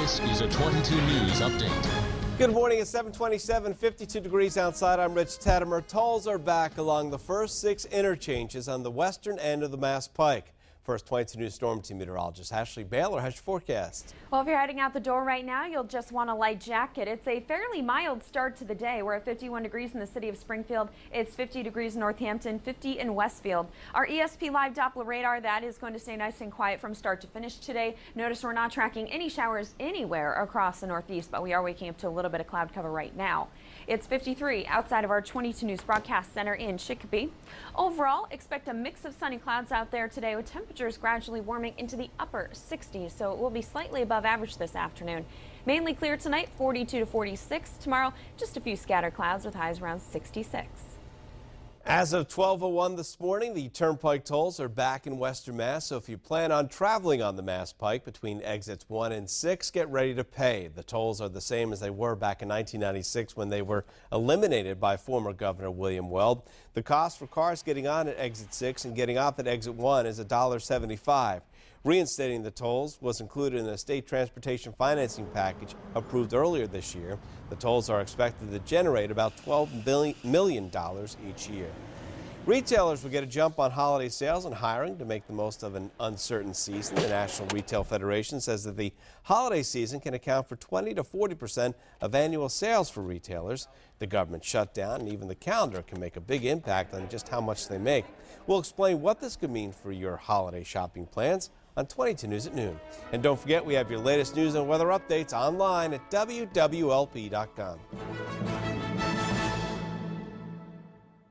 This is a 22 News Update. Good morning. It's 7:27, 52 degrees outside. I'm Rich Teddemer. Tolls are back along the first 6 interchanges on the western end of the Mass Pike. First 22 News Storm Team meteorologist Ashley Baylor has your forecast. Well, if you're heading out the door right now, you'll just want a light jacket. It's a fairly mild start to the day. We're at 51 degrees in the city of Springfield. It's 50 degrees in Northampton, 50 in Westfield. Our ESP Live Doppler radar, that is going to stay nice and quiet from start to finish today. Notice we're not tracking any showers anywhere across the Northeast, but we are waking up to a little bit of cloud cover right now. It's 53 outside of our 22 News Broadcast Center in Chicopee. Overall, expect a mix of sunny clouds out there today with temperatures gradually warming into the upper 60s, so it will be slightly above average this afternoon. Mainly clear tonight, 42 to 46. Tomorrow, just a few scattered clouds with highs around 66. As of 12:01 this morning, the Turnpike tolls are back in Western Mass, so if you plan on traveling on the Mass Pike between exits 1 and 6, get ready to pay. The tolls are the same as they were back in 1996 when they were eliminated by former Governor William Weld. The cost for cars getting on at exit 6 and getting off at exit 1 is $1.75. Reinstating the tolls was included in the state transportation financing package approved earlier this year. The tolls are expected to generate about $12 million each year. Retailers will get a jump on holiday sales and hiring to make the most of an uncertain season. The National Retail Federation says that the holiday season can account for 20 to 40% of annual sales for retailers. The government shutdown and even the calendar can make a big impact on just how much they make. We'll explain what this could mean for your holiday shopping plans on 22 News at noon. And don't forget, we have your latest news and weather updates online at WWLP.com.